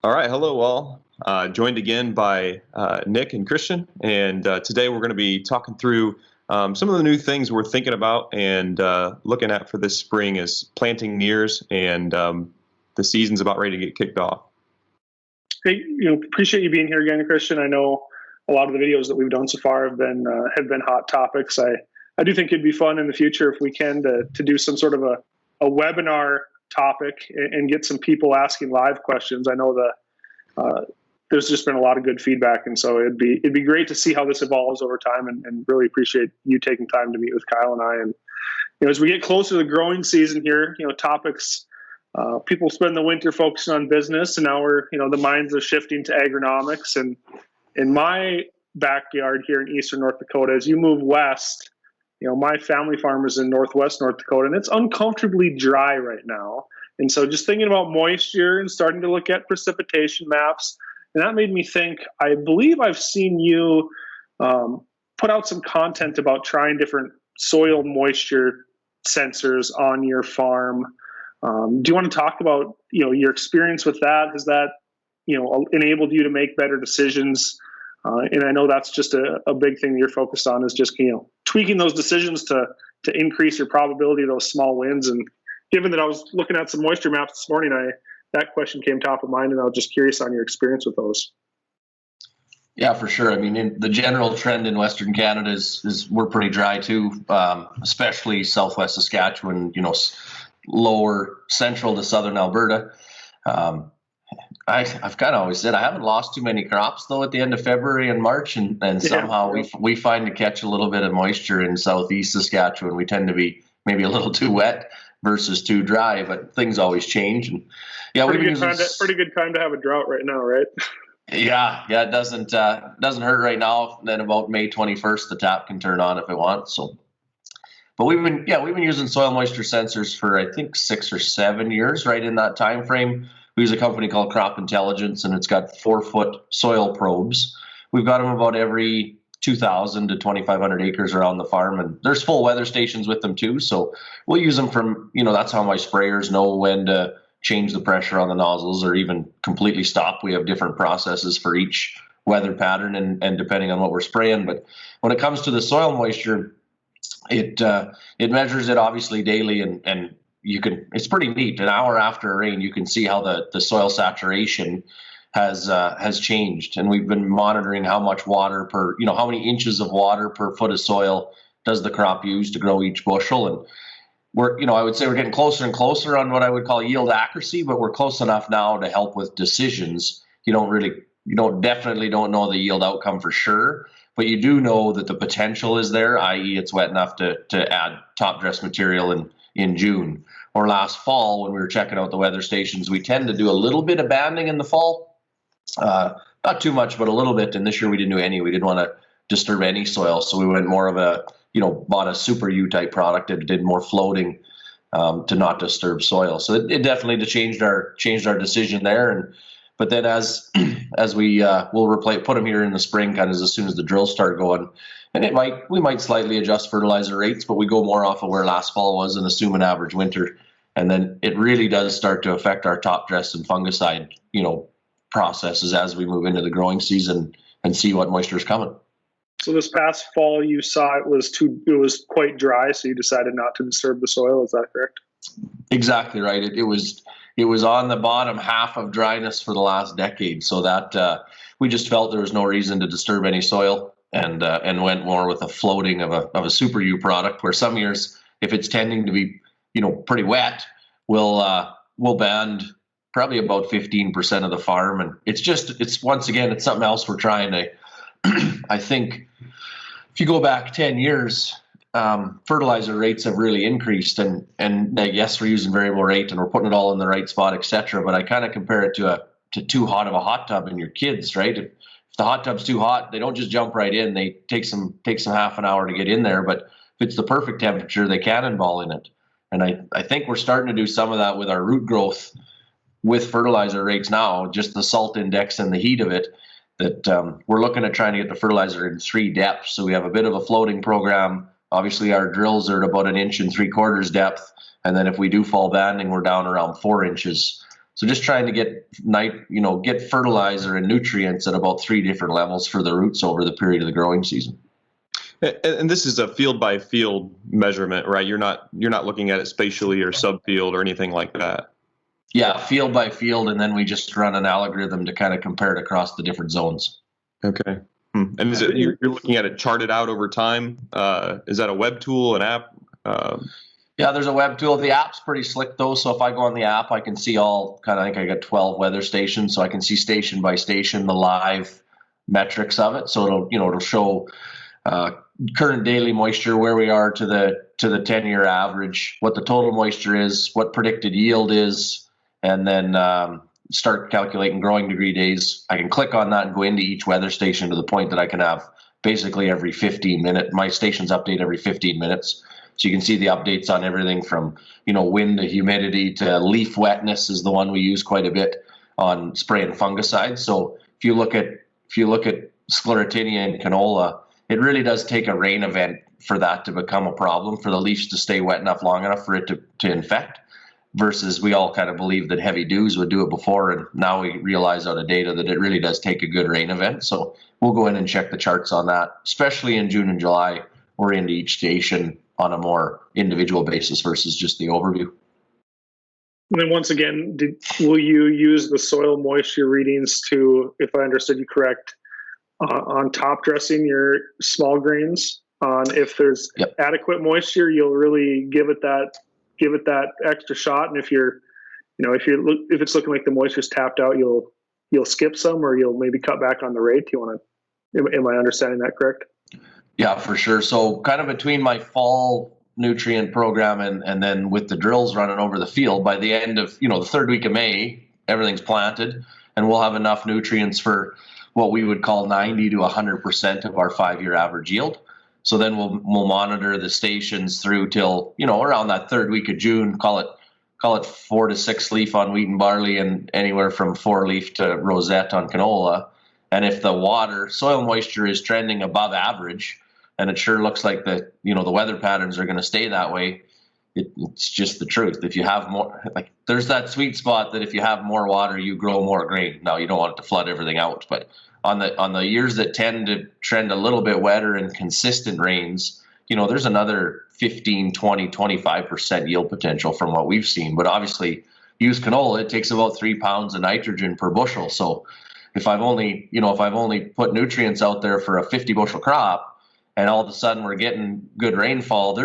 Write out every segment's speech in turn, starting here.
All right, hello all. Joined again by Nick and Kristjan, and today we're going to be talking through some of the new things we're thinking about and looking at for this spring as planting nears and the season's about ready to get kicked off. Great, appreciate you being here again, Kristjan. I know a lot of the videos that we've done so far have been hot topics. I do think it'd be fun in the future if we can to do some sort of a webinar topic and get some people asking live questions. I know there's just been a lot of good feedback, and so it'd be great to see how this evolves over time. And really appreciate you taking time to meet with Kyle and I. And as we get closer to the growing season here, topics. People spend the winter focusing on business, and now the minds are shifting to agronomics. And in my backyard here in eastern North Dakota, as you move west, my family farm is in northwest North Dakota, and it's uncomfortably dry right now. And so just thinking about moisture and starting to look at precipitation maps, and that made me think, I believe I've seen you put out some content about trying different soil moisture sensors on your farm. Do you want to talk about, your experience with that? Has that, enabled you to make better decisions? And I know that's just a big thing that you're focused on is just, tweaking those decisions to increase your probability of those small wins. And given that I was looking at some moisture maps this morning, that question came top of mind, and I was just curious on your experience with those. Yeah, for sure. I mean, the general trend in Western Canada is we're pretty dry too, especially Southwest Saskatchewan, lower central to southern Alberta. I've kind of always said I haven't lost too many crops though at the end of February and March, and somehow we find to catch a little bit of moisture in southeast Saskatchewan. We tend to be maybe a little too wet versus too dry, but things always change. And pretty good time to have a drought right now, right? Yeah, it doesn't hurt right now. Then about May 21st, the tap can turn on if it wants. So. But we've been using soil moisture sensors for I think 6 or 7 years, right in that time frame. We use a company called Crop Intelligence, and it's got 4-foot soil probes. We've got them about every 2,000 to 2,500 acres around the farm, and there's full weather stations with them too. So we'll use them from that's how my sprayers know when to change the pressure on the nozzles or even completely stop. We have different processes for each weather pattern and depending on what we're spraying. But when it comes to the soil moisture, it measures it obviously daily, and it's pretty neat. An hour after a rain, you can see how the soil saturation has changed, and we've been monitoring how much water how many inches of water per foot of soil does the crop use to grow each bushel. And I would say we're getting closer and closer on what I would call yield accuracy, but we're close enough now to help with decisions. Definitely don't know the yield outcome for sure, but you do know that the potential is there, i.e. it's wet enough to add top dress material in June. Or last fall when we were checking out the weather stations, we tend to do a little bit of banding in the fall. Not too much, but a little bit. And this year we didn't do any. We didn't want to disturb any soil. So we went more of bought a Super U type product that did more floating to not disturb soil. So it definitely changed our decision there. But then as we will put them here in the spring, kind of as soon as the drills start going, and we might slightly adjust fertilizer rates, but we go more off of where last fall was and assume an average winter. And then it really does start to affect our top dress and fungicide, processes as we move into the growing season and see what moisture is coming. So this past fall, you saw it was quite dry, so you decided not to disturb the soil. Is that correct? Exactly right. It was on the bottom half of dryness for the last decade, so that we just felt there was no reason to disturb any soil, and went more with a floating of a Super U product. Where some years, if it's tending to be pretty wet, we'll band probably about 15% of the farm, and it's once again it's something else we're trying to. I think if you go back 10 years. Fertilizer rates have really increased, and yes, we're using variable rate and we're putting it all in the right spot, etc. But I kind of compare it to too hot of a hot tub in your kids, right? If the hot tub's too hot, they don't just jump right in. They take some half an hour to get in there. But if it's the perfect temperature, they cannonball in it. And I think we're starting to do some of that with our root growth with fertilizer rates now, just the salt index and the heat of it. That we're looking at trying to get the fertilizer in 3 depths. So we have a bit of a floating program. Obviously, our drills are at about 1 3/4 inch depth, and then if we do fall banding, we're down around 4 inches. So just trying to get fertilizer and nutrients at about 3 different levels for the roots over the period of the growing season. And this is a field by field measurement, right? You're not looking at it spatially or subfield or anything like that. Yeah, field by field, and then we just run an algorithm to kind of compare it across the different zones. Okay. And is it you're looking at it charted out over time? Is that a web tool, an app? Yeah, there's a web tool. The app's pretty slick though. So if I go on the app, I can see all kind of, I think I got 12 weather stations. So I can see station by station the live metrics of it. So it'll show current daily moisture, where we are to the 10-year average, what the total moisture is, what predicted yield is, and then start calculating growing degree days. I can click on that and go into each weather station to the point that I can have basically every 15 minutes. My stations update every 15 minutes. So you can see the updates on everything from, wind to humidity to leaf wetness is the one we use quite a bit on spraying fungicides. So if you look at sclerotinia and canola, it really does take a rain event for that to become a problem, for the leaves to stay wet enough long enough for it to infect, versus we all kind of believe that heavy dews would do it before. And now we realize out of data that it really does take a good rain event. So we'll go in and check the charts on that, especially in June and July. We're into each station on a more individual basis versus just the overview. And then once again, will you use the soil moisture readings to, if I understood you correct, on top dressing your small grains? On if there's adequate moisture, you'll really give it that extra shot. And if it's looking like the moisture's tapped out, you'll skip some, or you'll maybe cut back on the rate. Am I understanding that correct? Yeah, for sure. So kind of between my fall nutrient program and then with the drills running over the field, by the end of, the third week of May, everything's planted and we'll have enough nutrients for what we would call 90 to 100% of our 5-year average yield. So then we'll monitor the stations through till, around that third week of June, call it 4 to 6 leaf on wheat and barley and anywhere from 4 leaf to rosette on canola. And if the soil moisture is trending above average, and it sure looks like the weather patterns are going to stay that way, it's just the truth. If you have more, there's that sweet spot that if you have more water, you grow more grain. Now you don't want it to flood everything out, but on the years that tend to trend a little bit wetter and consistent rains, there's another 15, 20, 25% yield potential from what we've seen. But obviously, use canola, it takes about 3 pounds of nitrogen per bushel. So if I've only put nutrients out there for a 50 bushel crop, and all of a sudden we're getting good rainfall,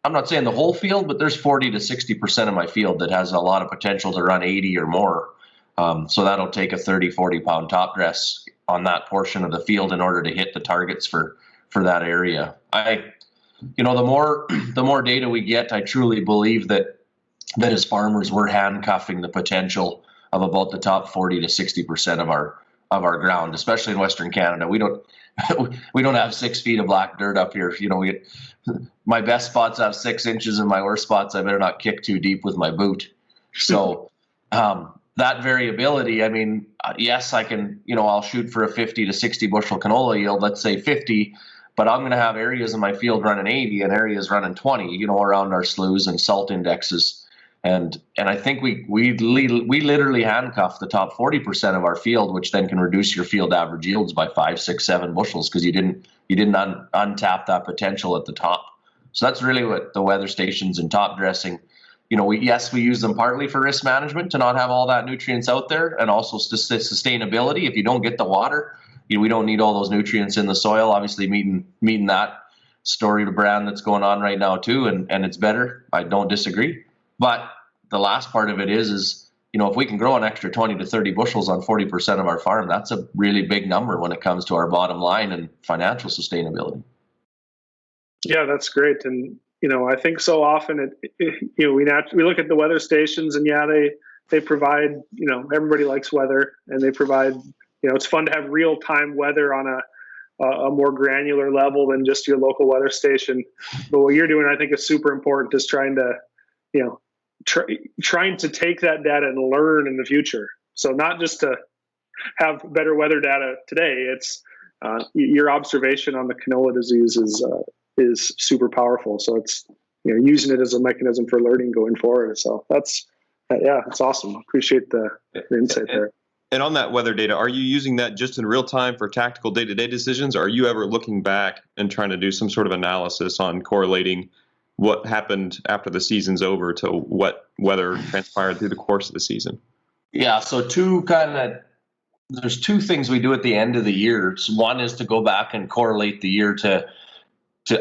I'm not saying the whole field, but there's 40 to 60% of my field that has a lot of potential to run 80 or more. So that'll take a 30, 40 pound top dress on that portion of the field in order to hit the targets for that area. The more data we get, I truly believe that as farmers, we're handcuffing the potential of about the top 40 to 60% of our ground, especially in Western Canada. We don't have 6 feet of black dirt up here. My best spots have 6 inches, and my worst spots I better not kick too deep with my boot. So that variability, yes, I can, I'll shoot for a 50 to 60 bushel canola yield, let's say 50, but I'm going to have areas in my field running 80 and areas running 20, around our sloughs and salt indexes. And I think we literally handcuff the top 40% of our field, which then can reduce your field average yields by 5, 6, 7 bushels because you didn't untap that potential at the top. So that's really what the weather stations and top dressing. We use them partly for risk management to not have all that nutrients out there, and also sustainability. If you don't get the water, we don't need all those nutrients in the soil. Obviously, meeting that story to brand that's going on right now too, and it's better. I don't disagree, but the last part of it is if we can grow an extra 20 to 30 bushels on 40% of our farm, that's a really big number when it comes to our bottom line and financial sustainability. Yeah, that's great. And, I think so often we look at the weather stations and they provide, everybody likes weather, and they provide, it's fun to have real time weather on a more granular level than just your local weather station. But what you're doing, I think, is super important, is trying to take that data and learn in the future. So not just to have better weather data today, it's your observation on the canola disease is super powerful. So it's using it as a mechanism for learning going forward. So that's Yeah, that's awesome. Appreciate the insight there. And on that weather data, are you using that just in real time for tactical day-to-day decisions? Or are you ever looking back and trying to do some sort of analysis on correlating what happened after the season's over to what weather transpired through the course of the season? Yeah, so there's two things we do at the end of the year. So one is to go back and correlate the year to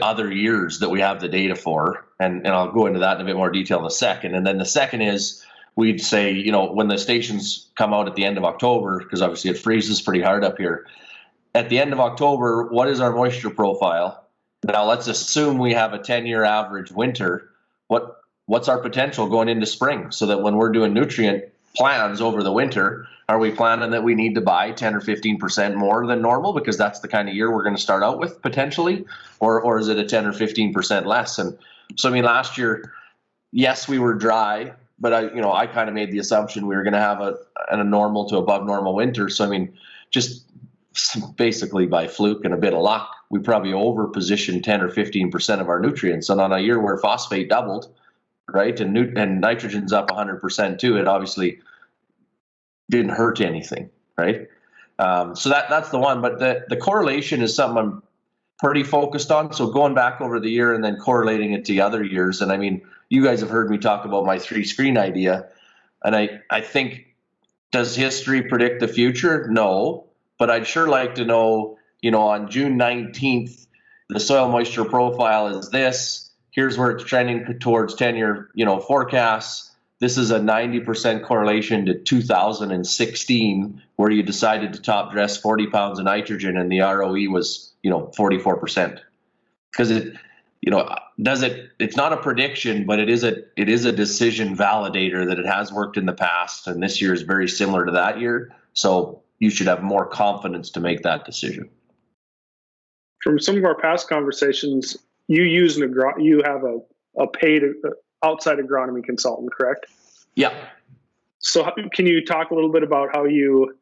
other years that we have the data for. And I'll go into that in a bit more detail in a second. And then the second is we'd say, when the stations come out at the end of October, because obviously it freezes pretty hard up here. At the end of October, what is our moisture profile? Now let's assume we have a 10-year average winter. What's our potential going into spring, so that when we're doing nutrient plans over the winter, are we planning that we need to buy 10 or 15% more than normal because that's the kind of year we're going to start out with potentially, or is it a 10 or 15% less? And so, last year, yes, we were dry, but I kind of made the assumption we were going to have a normal to above normal winter. So, just basically by fluke and a bit of luck, we probably over positioned 10 or 15% of our nutrients. And on a year where phosphate doubled, right, and nitrogen's up 100% too, it obviously didn't hurt anything, right? So that's the one. But the correlation is something I'm pretty focused on. So going back over the year and then correlating it to other years. And you guys have heard me talk about my 3-screen idea. And I think, does history predict the future? No. But I'd sure like to know, on June 19th, the soil moisture profile is this. Here's where it's trending towards 10-year, forecasts. This is a 90% correlation to 2016, where you decided to top dress 40 pounds of nitrogen and the ROE was, 44%. Because it's not a prediction, but it is a decision validator that it has worked in the past, and this year is very similar to that year. So you should have more confidence to make that decision. From some of our past conversations, you have a paid outside agronomy consultant, correct? Yeah. So can you talk a little bit about how do you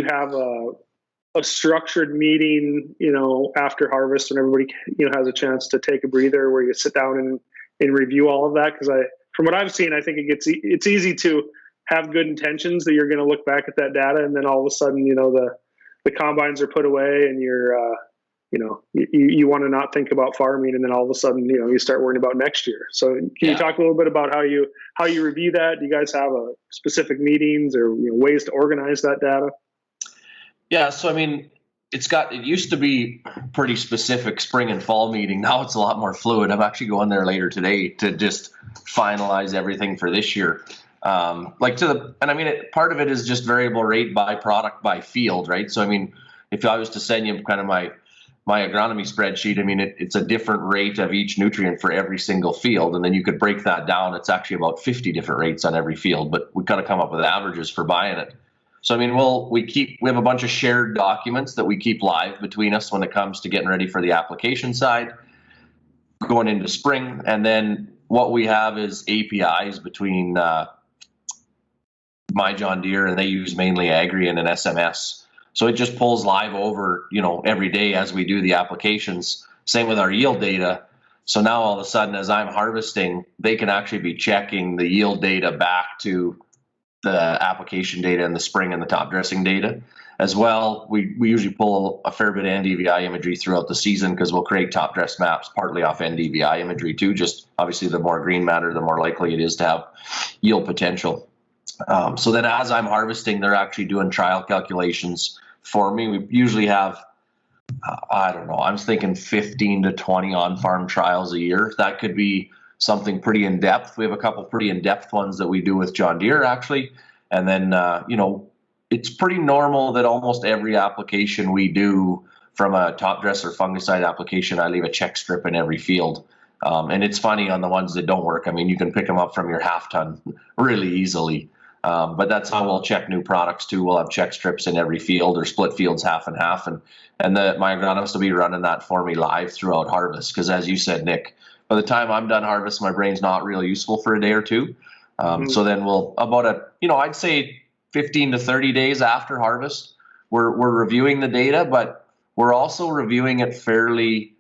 have a structured meeting, after harvest when everybody, has a chance to take a breather, where you sit down and review all of that? Because from what I've seen, I think it's easy to have good intentions that you're going to look back at that data, and then all of a sudden, the combines are put away and you're, you want to not think about farming, and then all of a sudden, you start worrying about next year. So can you talk a little bit about how you review that? Do you guys have specific meetings or ways to organize that data? Yeah, so it used to be pretty specific spring and fall meeting. Now it's a lot more fluid. I'm actually going there later today to just finalize everything for this year. Part of it is just variable rate by product by field, right? So if I was to send you kind of my agronomy spreadsheet, it's a different rate of each nutrient for every single field, and then you could break that down. It's actually about 50 different rates on every field, but we kind of come up with averages for buying it. So we have a bunch of shared documents that we keep live between us when it comes to getting ready for the application side, going into spring, and then what we have is APIs between my John Deere, and they use mainly Agri and an SMS. So it just pulls live over, every day as we do the applications. Same with our yield data. So now all of a sudden, as I'm harvesting, they can actually be checking the yield data back to the application data in the spring and the top dressing data as well. We usually pull a fair bit of NDVI imagery throughout the season, because we'll create top dress maps partly off NDVI imagery too. Just obviously the more green matter, the more likely it is to have yield potential. So then as I'm harvesting, they're actually doing trial calculations for me. We usually have, I'm thinking 15 to 20 on-farm trials a year. That could be something pretty in-depth. We have a couple pretty in-depth ones that we do with John Deere, actually. And then, it's pretty normal that almost every application we do, from a top dress or fungicide application, I leave a check strip in every field. And it's funny, on the ones that don't work, you can pick them up from your half ton really easily. But that's how we'll check new products too. We'll have check strips in every field, or split fields half and half. And my agronomist will be running that for me live throughout harvest. Because as you said, Nick, by the time I'm done harvest, my brain's not really useful for a day or two. So then I'd say 15 to 30 days after harvest, we're reviewing the data, but we're also reviewing it fairly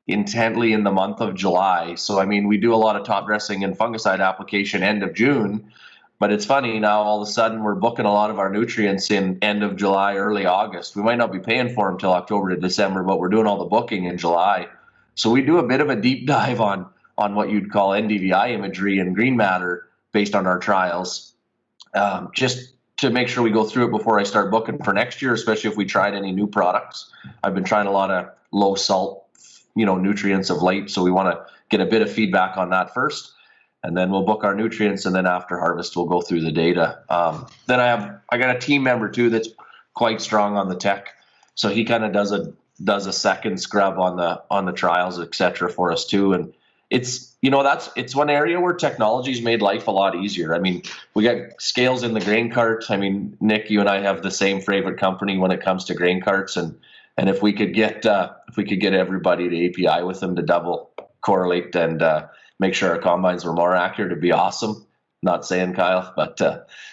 intently in the month of July. So, we do a lot of top dressing and fungicide application end of June. But it's funny now, all of a sudden we're booking a lot of our nutrients in end of July, early August. We might not be paying for them till October to December, but we're doing all the booking in July. So we do a bit of a deep dive on what you'd call NDVI imagery and green matter based on our trials, just to make sure we go through it before I start booking for next year, especially if we tried any new products. I've been trying a lot of low salt, nutrients of late, so we want to get a bit of feedback on that first, and then we'll book our nutrients, and then after harvest we'll go through the data. Then I got a team member too that's quite strong on the tech, so he kind of does a second scrub on the trials, etc. for us too. And it's it's one area where technology's made life a lot easier. I mean, we got scales in the grain cart. I mean, Nick, you and I have the same favorite company when it comes to grain carts, and if we could get everybody to API with them to double correlate and make sure our combines were more accurate, it'd be awesome. Not saying, Kyle, but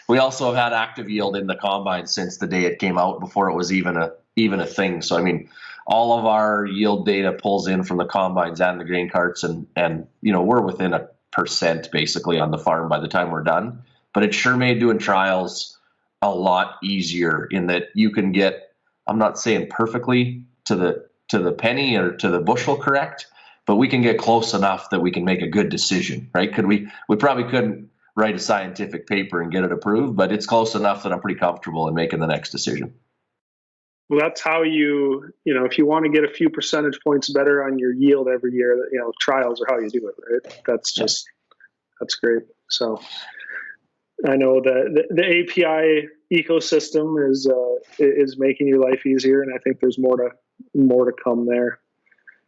we also have had active yield in the combine since the day it came out, before it was even a thing. So I mean, all of our yield data pulls in from the combines and the grain carts, and we're within 1% basically on the farm by the time we're done. But it sure made doing trials a lot easier in that you can get, I'm not saying perfectly to the penny or to the bushel correct, but we can get close enough that we can make a good decision, right? We probably couldn't write a scientific paper and get it approved, but it's close enough that I'm pretty comfortable in making the next decision. Well, that's how if you want to get a few percentage points better on your yield every year, trials are how you do it, right? That's great. So I know the API ecosystem is making your life easier, and I think there's more to come there.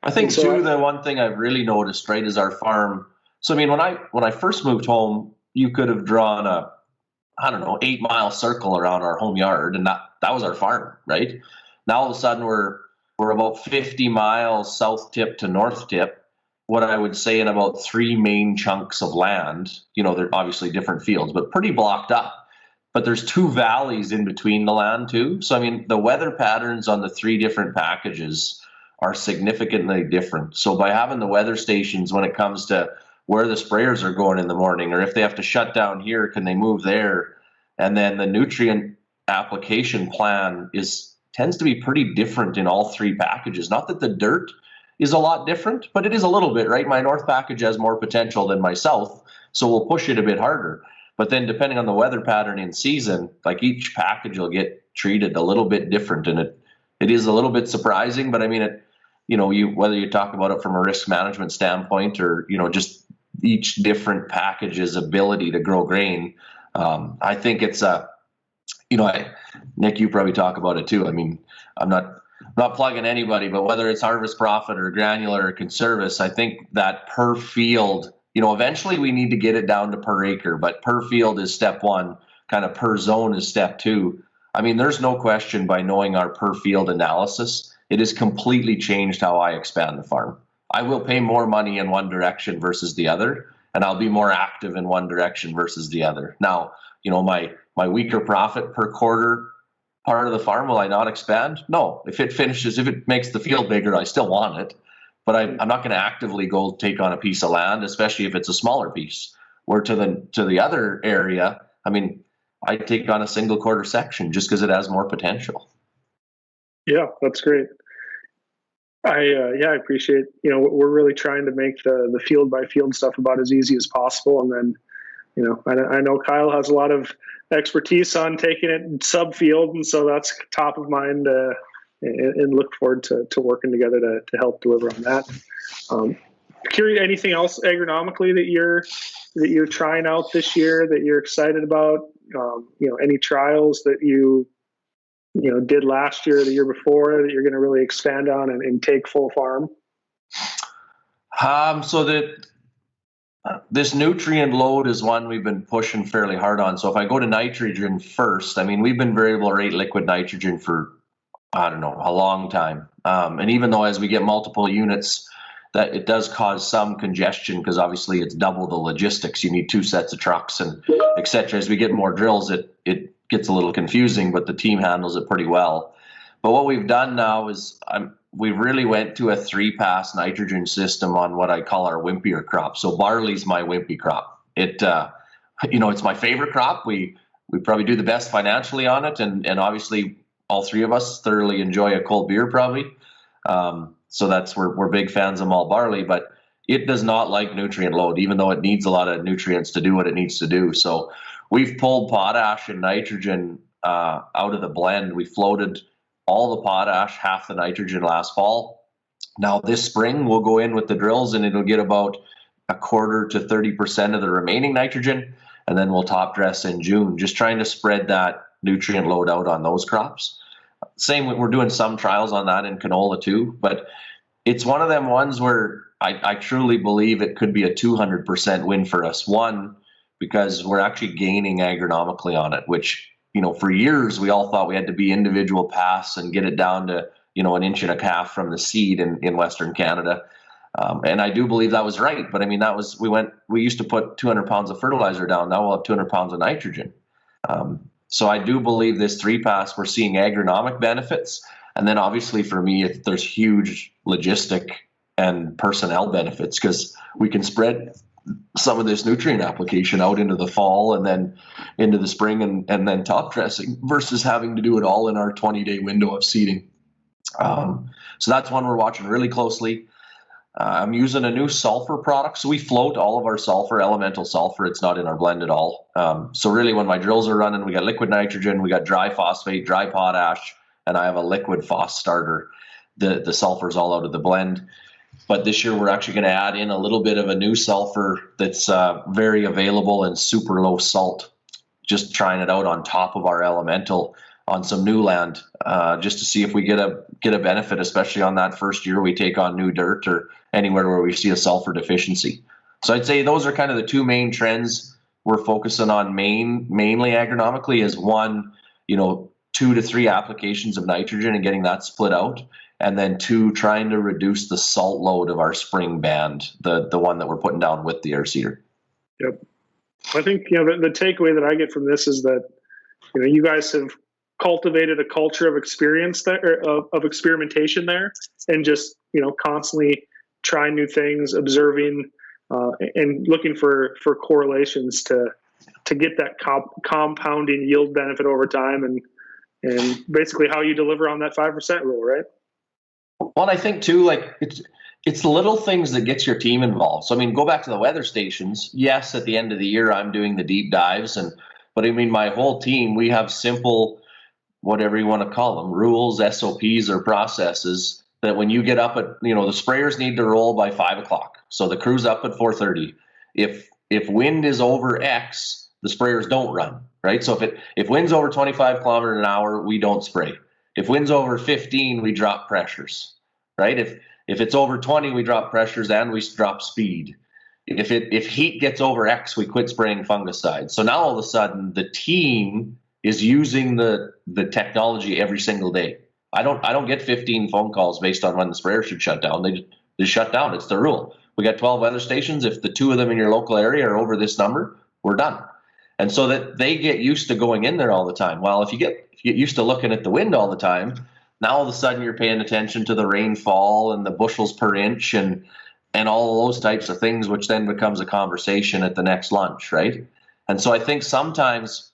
I think too, the one thing I've really noticed, right, is our farm. So I mean, when I first moved home, you could have drawn a 8-mile circle around our home yard, and that was our farm, right? Now all of a sudden we're about 50 miles south tip to north tip, what I would say in about 3 main chunks of land. They're obviously different fields, but pretty blocked up. But there's 2 valleys in between the land too. So I mean, the weather patterns on the 3 different packages are significantly different. So by having the weather stations when it comes to where the sprayers are going in the morning, or if they have to shut down here, can they move there? And then the nutrient application plan tends to be pretty different in all 3 packages. Not that the dirt is a lot different, but it is a little bit, right? My north package has more potential than my south, so we'll push it a bit harder. But then depending on the weather pattern in season, like each package will get treated a little bit different, and it is a little bit surprising. But I mean, whether you talk about it from a risk management standpoint or just each different package's ability to grow grain, I think it's Nick, you probably talk about it too. I mean, I'm not plugging anybody, but whether it's Harvest Profit or Granular or Conservice, I think that per field, eventually we need to get it down to per acre, but per field is step 1, kind of per zone is step 2. I mean, there's no question, by knowing our per field analysis, it has completely changed how I expand the farm. I will pay more money in one direction versus the other, and I'll be more active in one direction versus the other. Now, my weaker profit per quarter part of the farm, will I not expand? No. If it makes the field bigger, I still want it. But I'm not going to actively go take on a piece of land, especially if it's a smaller piece. Where to the other area, I mean, I take on a single quarter section just because it has more potential. Yeah, that's great. I appreciate, we're really trying to make the field by field stuff about as easy as possible. And then, I know Kyle has a lot of expertise on taking it sub field. And so that's top of mind, and look forward to working together to help deliver on that. Curious, anything else agronomically that you're trying out this year that you're excited about? Any trials that you did last year or the year before that you're going to really expand on and take full farm? So this nutrient load is one we've been pushing fairly hard on. So if I go to nitrogen first, I mean, we've been variable rate liquid nitrogen for, a long time. And even though as we get multiple units, that it does cause some congestion, because obviously it's double the logistics. You need 2 sets of trucks and et cetera. As we get more drills, it gets a little confusing, but the team handles it pretty well. But what we've done now is we really went to a 3-pass nitrogen system on what I call our wimpier crop. So barley's my wimpy crop. it's my favorite crop. We probably do the best financially on it, and obviously all three of us thoroughly enjoy a cold beer probably. So we're big fans of malt barley, but it does not like nutrient load, even though it needs a lot of nutrients to do what it needs to do. So we've pulled potash and nitrogen out of the blend. We floated all the potash, half the nitrogen last fall. Now this spring we'll go in with the drills and it'll get about a quarter to 30% of the remaining nitrogen, and then we'll top dress in June, just trying to spread that nutrient load out on those crops. Same, we're doing some trials on that in canola too, but it's one of them ones where I truly believe it could be a 200% win for us. One, because we're actually gaining agronomically on it, which, for years we all thought we had to be individual paths and get it down to, an inch and a half from the seed in Western Canada. And I do believe that was right. But I mean, we used to put 200 pounds of fertilizer down. Now we'll have 200 pounds of nitrogen. So I do believe this 3-pass, we're seeing agronomic benefits. And then obviously for me, there's huge logistic and personnel benefits, because we can spread some of this nutrient application out into the fall and then into the spring and then top dressing, versus having to do it all in our 20-day window of seeding. So that's one we're watching really closely. I'm using a new sulfur product. So we float all of our sulfur, elemental sulfur. It's not in our blend at all. So really when my drills are running, we got liquid nitrogen, we got dry phosphate, dry potash, and I have a liquid phos starter. The sulfur's all out of the blend. But this year we're actually going to add in a little bit of a new sulfur that's very available and super low salt. Just trying it out on top of our elemental on some new land, just to see if we get a benefit, especially on that first year we take on new dirt or anywhere where we see a sulfur deficiency. So I'd say those are kind of the two main trends we're focusing on mainly agronomically, is one, 2 to 3 applications of nitrogen and getting that split out. And then 2, trying to reduce the salt load of our spring band, the one that we're putting down with the air seeder. Yep. I think, the takeaway that I get from this is that, you guys have cultivated a culture of experience there, of experimentation there, and just, constantly trying new things, observing, and looking for correlations to get that compounding yield benefit over time, and basically how you deliver on that 5% rule, right? Well, I think too, it's the little things that gets your team involved. So I mean, go back to the weather stations. Yes, at the end of the year, I'm doing the deep dives, but I mean, my whole team, we have simple, whatever you want to call them, rules, SOPs, or processes that when you get up at, the sprayers need to roll by 5 o'clock. So the crew's up at 4:30. If wind is over X, the sprayers don't run, right? So if wind's over 25 kilometers an hour, we don't spray. If wind's over 15, we drop pressures, right? If it's over 20, we drop pressures and we drop speed. If heat gets over X, we quit spraying fungicides. So now all of a sudden the team is using the technology every single day. I don't get 15 phone calls based on when the sprayer should shut down. They shut down. It's the rule. We got 12 weather stations. If the 2 of them in your local area are over this number, we're done. And so that they get used to going in there all the time. Well, if you get used to looking at the wind all the time, now all of a sudden you're paying attention to the rainfall and the bushels per inch and all those types of things, which then becomes a conversation at the next lunch, right? And so I think sometimes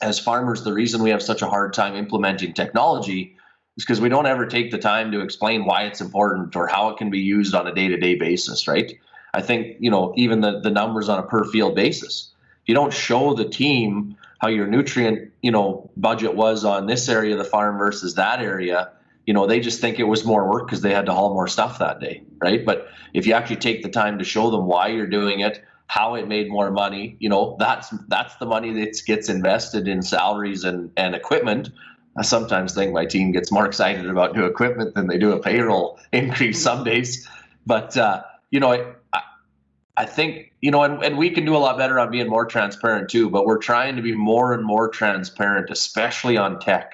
as farmers, the reason we have such a hard time implementing technology is because we don't ever take the time to explain why it's important or how it can be used on a day-to-day basis, right? I think, even the numbers on a per field basis. If you don't show the team how your nutrient, budget was on this area of the farm versus that area, they just think it was more work because they had to haul more stuff that day, right? But if you actually take the time to show them why you're doing it, how it made more money, that's the money that gets invested in salaries and equipment. I sometimes think my team gets more excited about new equipment than they do a payroll increase some days. But, I think, and we can do a lot better on being more transparent too, but we're trying to be more and more transparent, especially on tech,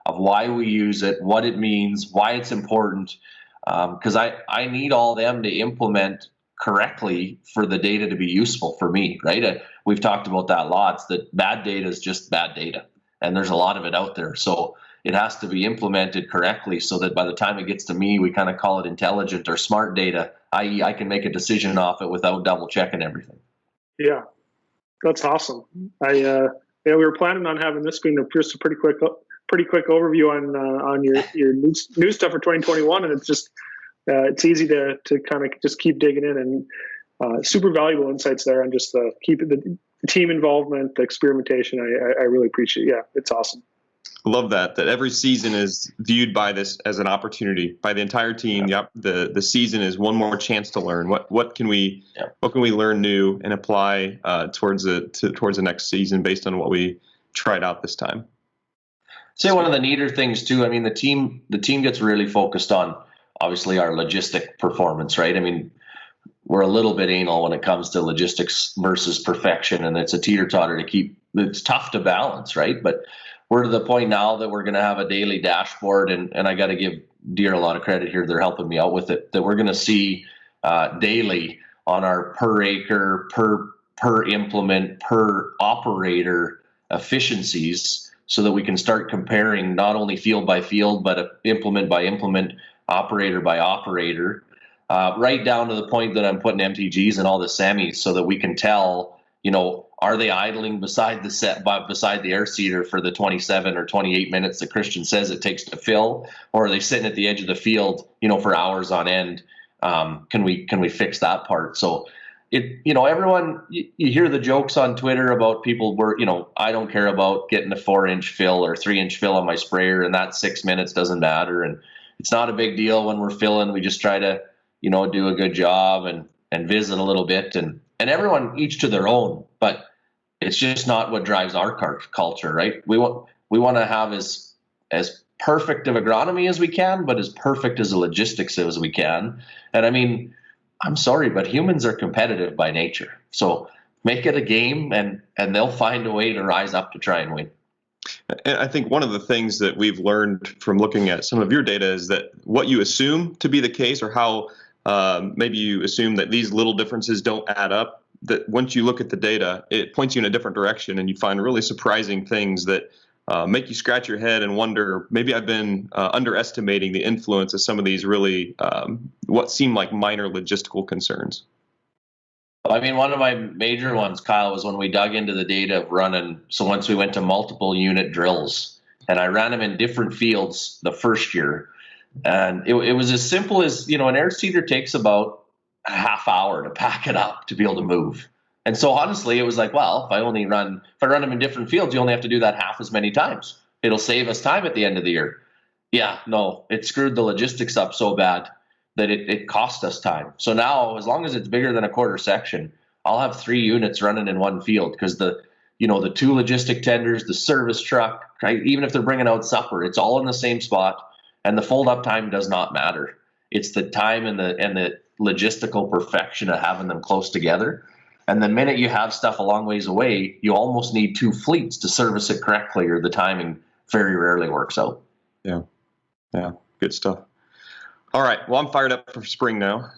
of why we use it, what it means, why it's important. Because I need all them to implement correctly for the data to be useful for me, right? We've talked about that lots, that bad data is just bad data. And there's a lot of it out there. So it has to be implemented correctly so that by the time it gets to me, we kind of call it intelligent or smart data, i.e. I can make a decision off it without double checking everything. Yeah. That's awesome. We were planning on having this being just a pretty quick overview on your new stuff for 2021, and it's just it's easy to kind of just keep digging in, and super valuable insights there on just keeping the team involvement, the experimentation. I really appreciate. Yeah, it's awesome. Love that every season is viewed by this as an opportunity by the entire team. Yeah. The season is one more chance to learn. What can we learn new and apply towards the next season based on what we tried out this time. Say one of the neater things too. I mean, the team gets really focused on obviously our logistic performance, right? I mean, we're a little bit anal when it comes to logistics versus perfection, and it's a teeter-totter to keep. It's tough to balance, right? But we're to the point now that we're going to have a daily dashboard, and I got to give Deere a lot of credit here. They're helping me out with it. That we're going to see daily on our per acre, per implement, per operator efficiencies, so that we can start comparing not only field by field, but implement by implement, operator by operator, right down to the point that I'm putting MTGs in all the semis, so that we can tell, are they idling beside the air seeder for the 27 or 28 minutes that Kristjan says it takes to fill, or are they sitting at the edge of the field, for hours on end? Can we fix that part? So everyone, you hear the jokes on Twitter about people I don't care about getting a 4-inch fill or 3-inch fill on my sprayer, and that 6 minutes doesn't matter. And it's not a big deal when we're filling. We just try to, do a good job and visit a little bit, and everyone each to their own, but it's just not what drives our culture, right? We want to have as perfect of agronomy as we can, but as perfect as a logistics as we can. And I mean, I'm sorry, but humans are competitive by nature. So make it a game, and they'll find a way to rise up to try and win. And I think one of the things that we've learned from looking at some of your data is that what you assume to be the case, or how maybe you assume that these little differences don't add up, that once you look at the data, it points you in a different direction, and you find really surprising things that make you scratch your head and wonder, maybe I've been underestimating the influence of some of these really what seem like minor logistical concerns. I mean, one of my major ones, Kyle, was when we dug into the data of running. So once we went to multiple unit drills, and I ran them in different fields the first year, and it was as simple as, an air seeder takes about a half hour to pack it up to be able to move. And so honestly, it was like, well, if I run them in different fields, you only have to do that half as many times. It'll save us time at the end of the year. Yeah, no, it screwed the logistics up so bad that it cost us time. So now, as long as it's bigger than a quarter section, I'll have 3 units running in one field, because the 2 logistic tenders, the service truck, right, even if they're bringing out supper, it's all in the same spot, and the fold up time does not matter. It's the time and the logistical perfection of having them close together. And the minute you have stuff a long ways away, you almost need 2 fleets to service it correctly, or the timing very rarely works out. Yeah, good stuff. All right, well, I'm fired up for spring now,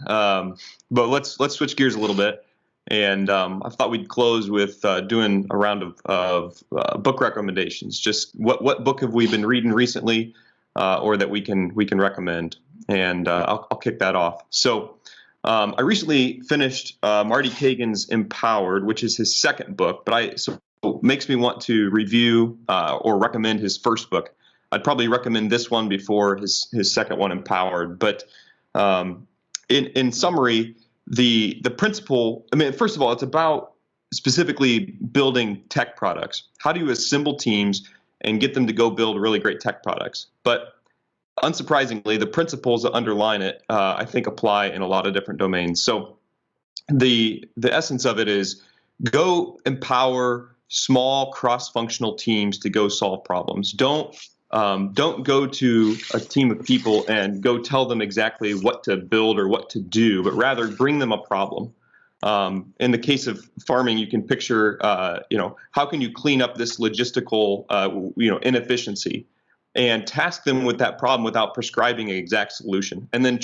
but let's switch gears a little bit, and I thought we'd close with doing a round of book recommendations. Just what book have we been reading recently, or that we can recommend, and I'll kick that off. So I recently finished Marty Kagan's Empowered, which is his second book, but so it makes me want to review or recommend his first book. I'd probably recommend this one before his second one, Empowered. But in summary, the principle, I mean, first of all, it's about specifically building tech products. How do you assemble teams and get them to go build really great tech products? But unsurprisingly, the principles that underline it, I think, apply in a lot of different domains. So the essence of it is go empower small cross-functional teams to go solve problems. Don't go to a team of people and go tell them exactly what to build or what to do, but rather bring them a problem. In the case of farming, you can picture, how can you clean up this logistical, inefficiency, and task them with that problem without prescribing an exact solution. And then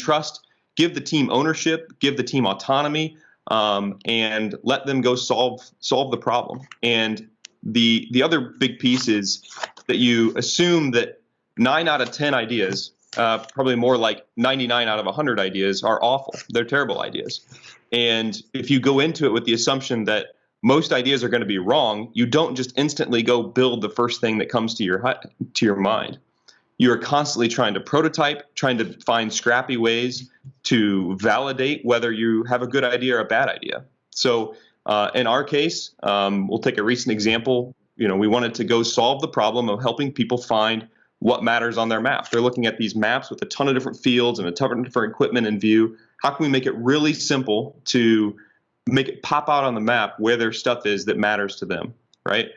give the team ownership, give the team autonomy, and let them go solve the problem. And the other big piece is that you assume that 9 out of 10 ideas, probably more like 99 out of 100 ideas, are awful. They're terrible ideas. And if you go into it with the assumption that most ideas are going to be wrong, you don't just instantly go build the first thing that comes to your mind. You are constantly trying to prototype, trying to find scrappy ways to validate whether you have a good idea or a bad idea. So in our case, we'll take a recent example. We wanted to go solve the problem of helping people find what matters on their map. They're looking at these maps with a ton of different fields and a ton of different equipment in view. How can we make it really simple to make it pop out on the map where their stuff is that matters to them, right?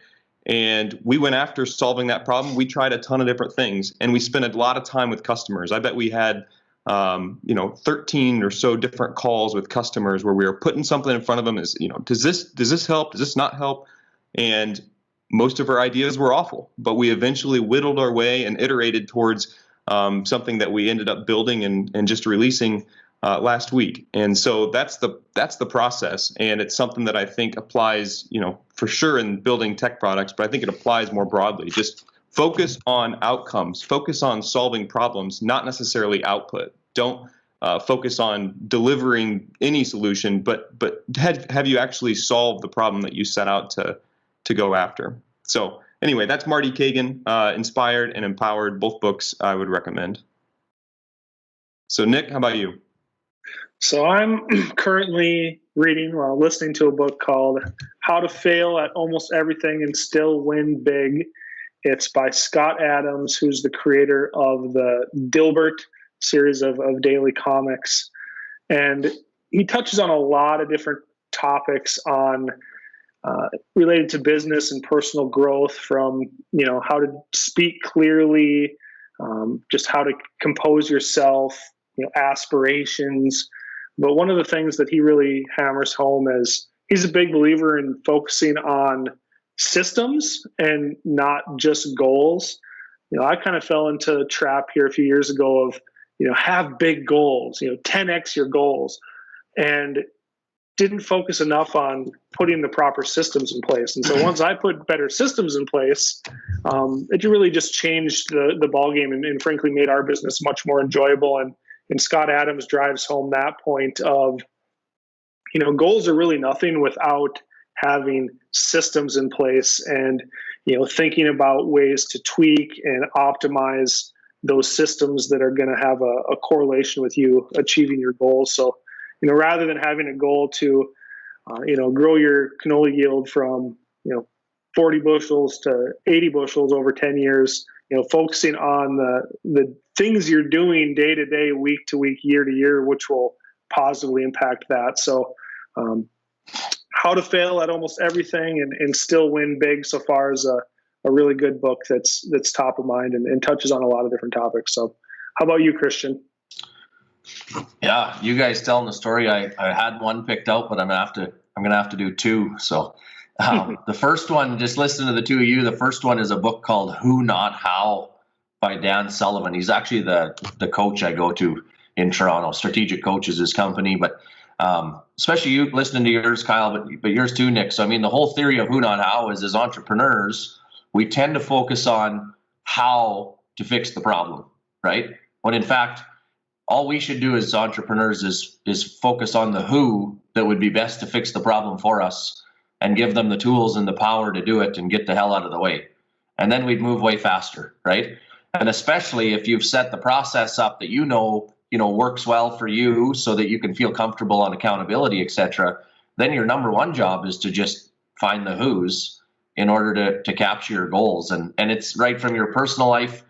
And we went after solving that problem. We tried a ton of different things, and we spent a lot of time with customers. I bet we had 13 or so different calls with customers where we were putting something in front of them as, does this help? Does this not help? And most of our ideas were awful, but we eventually whittled our way and iterated towards something that we ended up building and just releasing last week. And so that's the process, and it's something that I think applies, for sure in building tech products, but I think it applies more broadly. Just focus on outcomes, focus on solving problems, not necessarily output. Don't focus on delivering any solution, but have you actually solved the problem that you set out to go after? So anyway, that's Marty Kagan, Inspired and Empowered, both books I would recommend. So Nick, how about you? So I'm currently listening to a book called How to Fail at Almost Everything and Still Win Big. It's by Scott Adams, who's the creator of the Dilbert series of daily comics. And he touches on a lot of different topics on related to business and personal growth, from, how to speak clearly, just how to compose yourself, aspirations. But one of the things that he really hammers home is he's a big believer in focusing on systems and not just goals. I kind of fell into a trap here a few years ago of, have big goals, 10x your goals, and didn't focus enough on putting the proper systems in place. And so once I put better systems in place, it really just changed the ballgame and frankly made our business much more enjoyable. And Scott Adams drives home that point of, goals are really nothing without having systems in place and, thinking about ways to tweak and optimize those systems that are going to have a correlation with you achieving your goals. So, rather than having a goal to, grow your canola yield from, 40 bushels to 80 bushels over 10 years, focusing on the things you're doing day to day, week to week, year to year, which will positively impact that. So How to Fail at Almost Everything and Still Win Big so far is a really good book that's top of mind and touches on a lot of different topics. So how about you, Kristjan? Yeah, you guys telling the story. I had one picked out, but I'm gonna have to do two. So the first one, just listen to the two of you. The first one is a book called Who Not How by Dan Sullivan. He's actually the coach I go to in Toronto. Strategic Coach is his company, but especially you listening to yours, Kyle, but yours too, Nick. So the whole theory of Who Not How is, as entrepreneurs, we tend to focus on how to fix the problem, right? When in fact, all we should do as entrepreneurs is focus on the who that would be best to fix the problem for us and give them the tools and the power to do it and get the hell out of the way. And then we'd move way faster, right? And especially if you've set the process up that works well for you so that you can feel comfortable on accountability, etc., then your number one job is to just find the who's in order to capture your goals. And it's right from your personal life,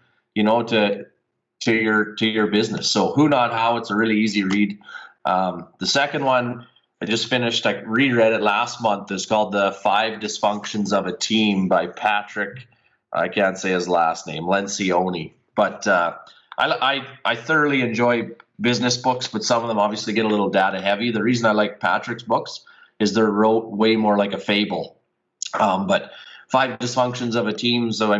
to your business. So Who Not How, it's a really easy read. The second one I just finished, I reread it last month, is called The 5 Dysfunctions of a Team by Patrick, I can't say his last name, Lencioni. But I thoroughly enjoy business books, but some of them obviously get a little data heavy. The reason I like Patrick's books is they're wrote way more like a fable. But 5 Dysfunctions of a Team, so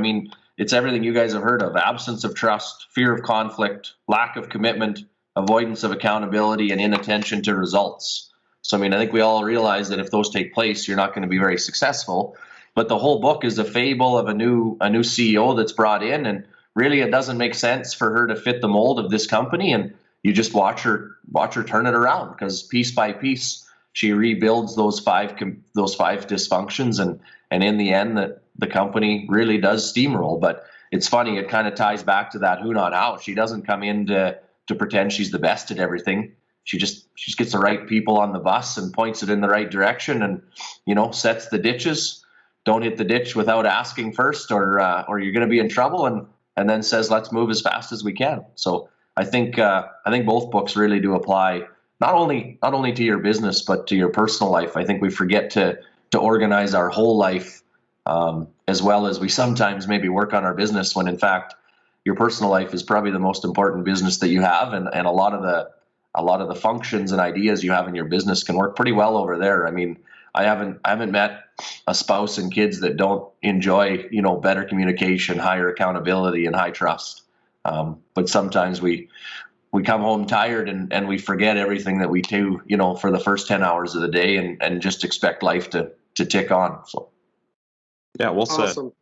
it's everything you guys have heard of: absence of trust, fear of conflict, lack of commitment, avoidance of accountability, and inattention to results. So, I think we all realize that if those take place, you're not going to be very successful. But the whole book is a fable of a new CEO that's brought in, and really it doesn't make sense for her to fit the mold of this company. And you just watch her turn it around, because piece by piece, she rebuilds those five dysfunctions, and in the end, the company really does steamroll. But it's funny, it kind of ties back to that who not how. She doesn't come in to pretend she's the best at everything. She just gets the right people on the bus and points it in the right direction, and sets the ditches. Don't hit the ditch without asking first, or you're going to be in trouble. And then says, let's move as fast as we can. So I think both books really do apply not only to your business but to your personal life. I think we forget to organize our whole life as well as we sometimes maybe work on our business, when in fact your personal life is probably the most important business that you have, and a lot of the functions and ideas you have in your business can work pretty well over there. I mean, I haven't met a spouse and kids that don't enjoy, better communication, higher accountability, and high trust. But sometimes we come home tired and we forget everything that we do, for the first 10 hours of the day, and just expect life to tick on. So, yeah, well said. Awesome.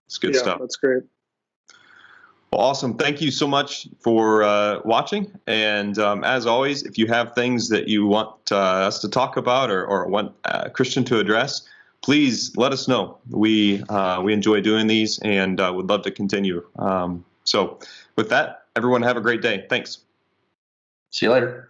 It's good stuff. That's great. Well, awesome. Thank you so much for watching. And as always, if you have things that you want us to talk about or want Kristjan to address, please let us know. We enjoy doing these and would love to continue. So with that, everyone have a great day. Thanks. See you later.